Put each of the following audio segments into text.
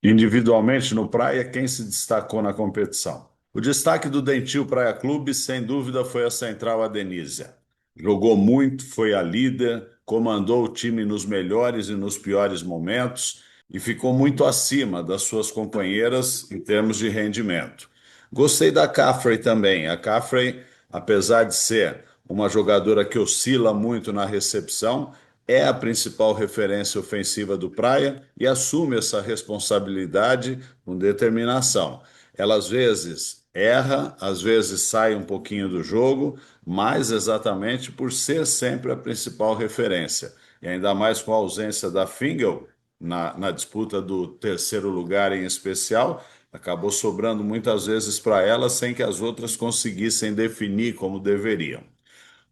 Individualmente no Praia, quem se destacou na competição? O destaque do Dentil Praia Clube, sem dúvida, foi a central Adenísia. Jogou muito, foi a líder, comandou o time nos melhores e nos piores momentos e ficou muito acima das suas companheiras em termos de rendimento. Gostei da Caffrey também. A Caffrey, apesar de ser uma jogadora que oscila muito na recepção, é a principal referência ofensiva do Praia e assume essa responsabilidade com determinação. Ela às vezes erra, às vezes sai um pouquinho do jogo, mas exatamente por ser sempre a principal referência. E ainda mais com a ausência da Fingal na disputa do terceiro lugar em especial, acabou sobrando muitas vezes para ela sem que as outras conseguissem definir como deveriam.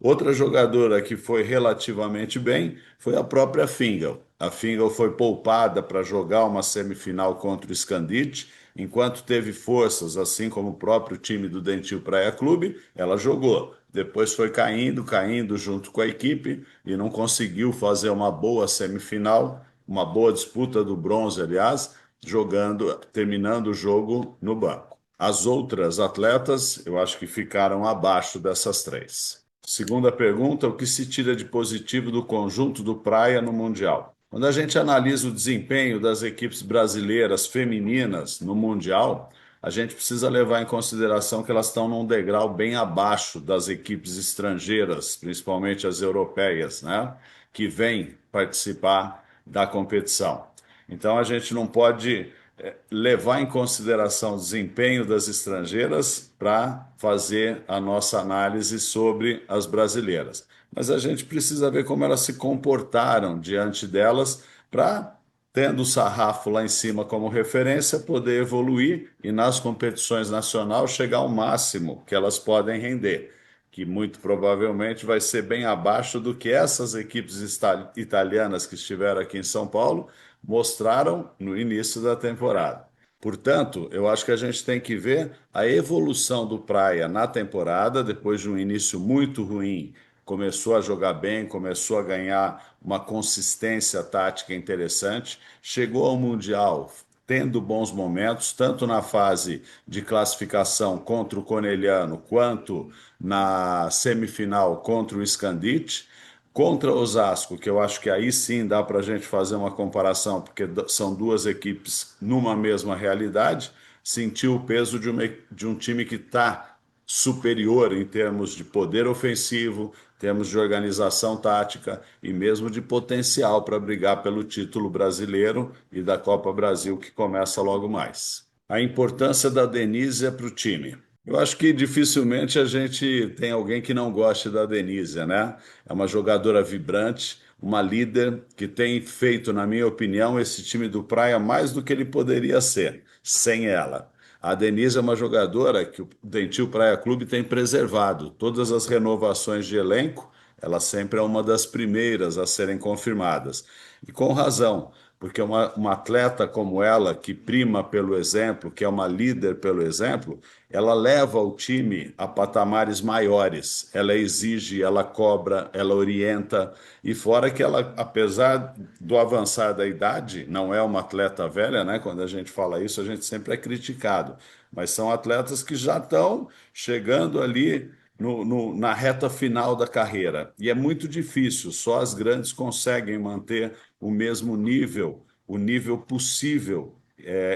Outra jogadora que foi relativamente bem foi a própria Fingal. A Fingal foi poupada para jogar uma semifinal contra o Scandite, enquanto teve forças, assim como o próprio time do Dentil Praia Clube, ela jogou. Depois foi caindo, caindo junto com a equipe e não conseguiu fazer uma boa semifinal, uma boa disputa do bronze, aliás, jogando, terminando o jogo no banco. As outras atletas, eu acho que ficaram abaixo dessas três. Segunda pergunta, o que se tira de positivo do conjunto do Praia no Mundial? Quando a gente analisa o desempenho das equipes brasileiras femininas no Mundial, a gente precisa levar em consideração que elas estão num degrau bem abaixo das equipes estrangeiras, principalmente as europeias, né, que vêm participar da competição. Então a gente não pode levar em consideração o desempenho das estrangeiras para fazer a nossa análise sobre as brasileiras. Mas a gente precisa ver como elas se comportaram diante delas para, tendo o sarrafo lá em cima como referência, poder evoluir e nas competições nacionais chegar ao máximo que elas podem render, que muito provavelmente vai ser bem abaixo do que essas equipes italianas que estiveram aqui em São Paulo mostraram no início da temporada. Portanto, eu acho que a gente tem que ver a evolução do Praia na temporada, depois de um início muito ruim. Começou a jogar bem, começou a ganhar uma consistência tática interessante, chegou ao Mundial tendo bons momentos, tanto na fase de classificação contra o Corneliano, quanto na semifinal contra o Scandite. Contra o Osasco, que eu acho que aí sim dá para a gente fazer uma comparação, porque são duas equipes numa mesma realidade, sentiu o peso de um time que está superior em termos de poder ofensivo, termos de organização tática e mesmo de potencial para brigar pelo título brasileiro e da Copa Brasil, que começa logo mais. A importância da Denise para o time. Eu acho que dificilmente a gente tem alguém que não goste da Denise, né? É uma jogadora vibrante, uma líder que tem feito, na minha opinião, esse time do Praia mais do que ele poderia ser sem ela. A Denise é uma jogadora que o Dentil Praia Clube tem preservado. Todas as renovações de elenco, ela sempre é uma das primeiras a serem confirmadas. E com razão, porque uma atleta como ela, que prima pelo exemplo, que é uma líder pelo exemplo, ela leva o time a patamares maiores. Ela exige, ela cobra, ela orienta. E fora que ela, apesar do avançar da idade, não é uma atleta velha, né? Quando a gente fala isso, a gente sempre é criticado. Mas são atletas que já estão chegando ali na reta final da carreira. E é muito difícil, só as grandes conseguem manter o mesmo nível, o nível possível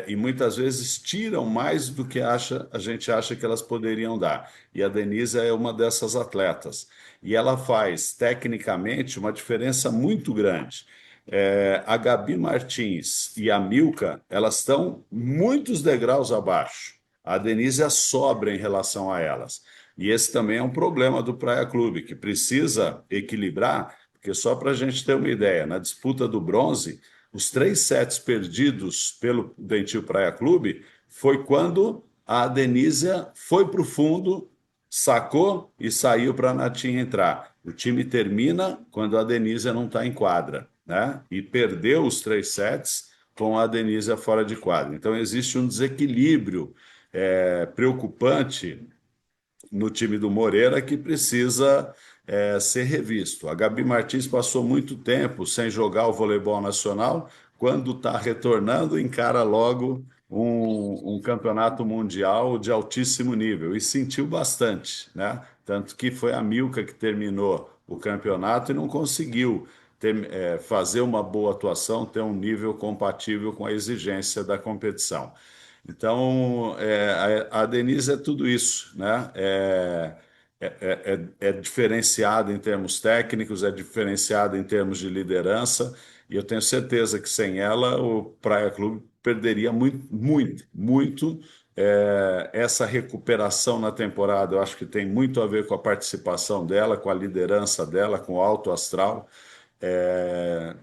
e muitas vezes tiram mais do que a gente acha que elas poderiam dar. E a Denise é uma dessas atletas. E ela faz, tecnicamente, uma diferença muito grande. A Gabi Martins e a Milka, elas estão muitos degraus abaixo. A Denise é sobra em relação a elas. E esse também é um problema do Praia Clube, que precisa equilibrar, porque só para a gente ter uma ideia, na disputa do bronze, os 3 sets perdidos pelo Dentil Praia Clube foi quando a Denísia foi para o fundo, sacou e saiu para a Natinha entrar. O time termina quando a Denísia não está em quadra, né? E perdeu os 3 sets com a Denísia fora de quadra. Então existe um desequilíbrio preocupante no time do Moreira que precisa ser revisto. A Gabi Martins passou muito tempo sem jogar o voleibol nacional, quando está retornando, encara logo um campeonato mundial de altíssimo nível e sentiu bastante, né? Tanto que foi a Milka que terminou o campeonato e não conseguiu fazer uma boa atuação, ter um nível compatível com a exigência da competição. Então, a Denise é tudo isso, né? É diferenciada em termos técnicos, é diferenciada em termos de liderança, e eu tenho certeza que sem ela o Praia Clube perderia muito, muito, muito. Essa recuperação na temporada, eu acho que tem muito a ver com a participação dela, com a liderança dela, com o alto astral.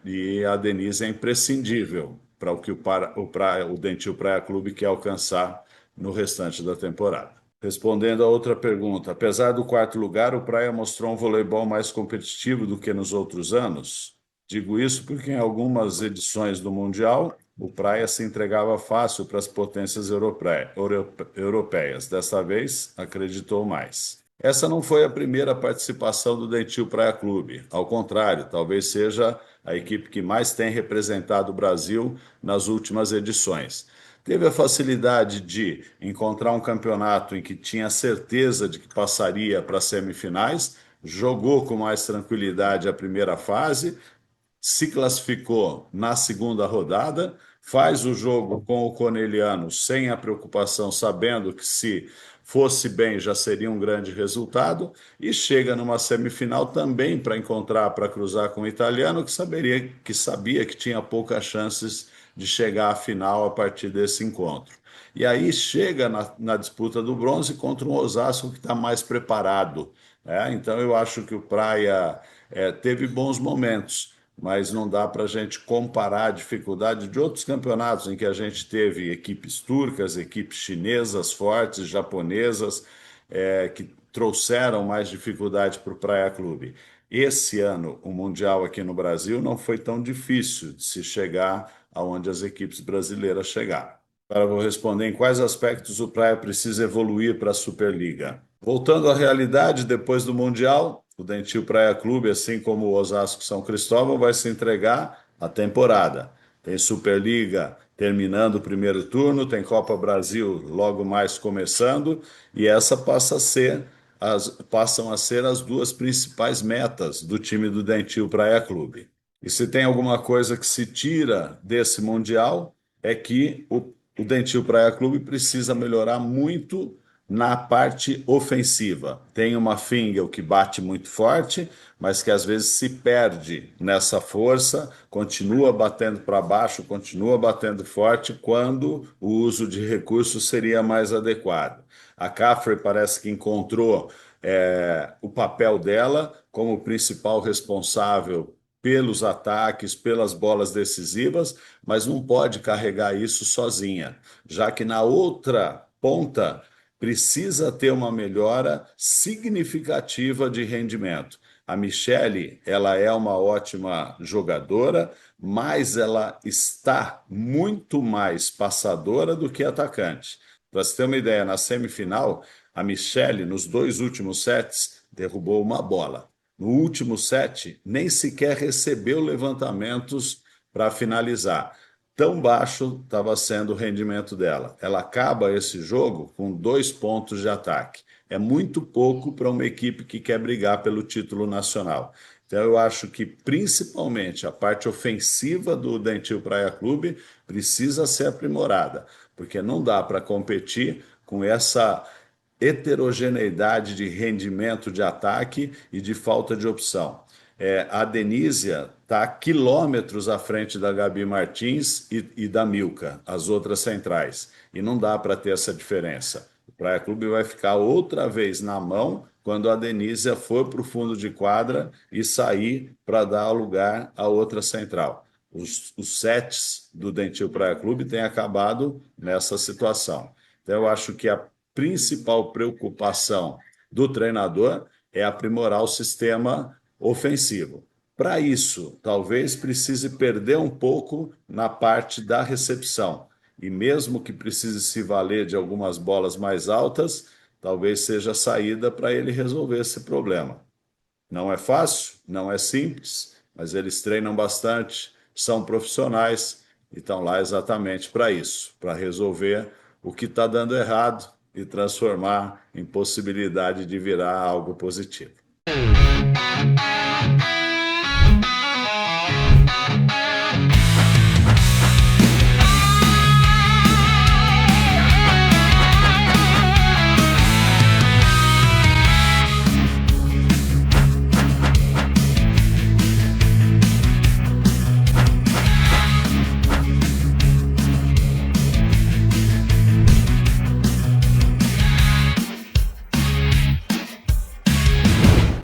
E a Denise é imprescindível para o que o Dentil Praia Clube quer alcançar no restante da temporada. Respondendo a outra pergunta, apesar do quarto lugar, o Praia mostrou um voleibol mais competitivo do que nos outros anos. Digo isso porque em algumas edições do Mundial, o Praia se entregava fácil para as potências europeias. Desta vez, acreditou mais. Essa não foi a primeira participação do Dentil Praia Clube. Ao contrário, talvez seja a equipe que mais tem representado o Brasil nas últimas edições. Teve a facilidade de encontrar um campeonato em que tinha certeza de que passaria para as semifinais, jogou com mais tranquilidade a primeira fase, se classificou na segunda rodada, faz o jogo com o Corneliano sem a preocupação, sabendo que se fosse bem já seria um grande resultado, e chega numa semifinal também para cruzar com o italiano, que sabia que tinha poucas chances de chegar à final a partir desse encontro. E aí chega na disputa do bronze contra um Osasco que está mais preparado. Então eu acho que o Praia teve bons momentos, mas não dá para a gente comparar a dificuldade de outros campeonatos em que a gente teve equipes turcas, equipes chinesas fortes, japonesas, que trouxeram mais dificuldade para o Praia Clube. Esse ano, o Mundial aqui no Brasil não foi tão difícil de se chegar aonde as equipes brasileiras chegaram. Agora vou responder em quais aspectos o Praia precisa evoluir para a Superliga. Voltando à realidade, depois do Mundial, o Dentil Praia Clube, assim como o Osasco São Cristóvão, vai se entregar à temporada. Tem Superliga terminando o primeiro turno, tem Copa Brasil logo mais começando, e essa passam a ser as duas principais metas do time do Dentil Praia Clube. E se tem alguma coisa que se tira desse Mundial, é que o Dentil Praia Clube precisa melhorar muito na parte ofensiva. Tem uma Fingel que bate muito forte, mas que às vezes se perde nessa força, continua batendo para baixo, continua batendo forte, quando o uso de recursos seria mais adequado. A Caffrey parece que encontrou o papel dela como principal responsável pelos ataques, pelas bolas decisivas, mas não pode carregar isso sozinha, já que na outra ponta precisa ter uma melhora significativa de rendimento. A Michele, ela é uma ótima jogadora, mas ela está muito mais passadora do que atacante. Para você ter uma ideia, na semifinal, a Michele, nos dois últimos sets, derrubou uma bola. No último set, nem sequer recebeu levantamentos para finalizar. Tão baixo estava sendo o rendimento dela. Ela acaba esse jogo com 2 pontos de ataque. É muito pouco para uma equipe que quer brigar pelo título nacional. Então, eu acho que, principalmente, a parte ofensiva do Dentil Praia Clube precisa ser aprimorada, porque não dá para competir com essa heterogeneidade de rendimento de ataque e de falta de opção. A Denísia está quilômetros à frente da Gabi Martins e da Milka, as outras centrais. E não dá para ter essa diferença. O Praia Clube vai ficar outra vez na mão quando a Denísia for para o fundo de quadra e sair para dar lugar à outra central. Os sets do Dentil Praia Clube têm acabado nessa situação. Então, eu acho que a principal preocupação do treinador é aprimorar o sistema ofensivo. Para isso, talvez precise perder um pouco na parte da recepção. E mesmo que precise se valer de algumas bolas mais altas, talvez seja a saída para ele resolver esse problema. Não é fácil, não é simples, mas eles treinam bastante, são profissionais e estão lá exatamente para isso, para resolver o que está dando errado e transformar em possibilidade de virar algo positivo.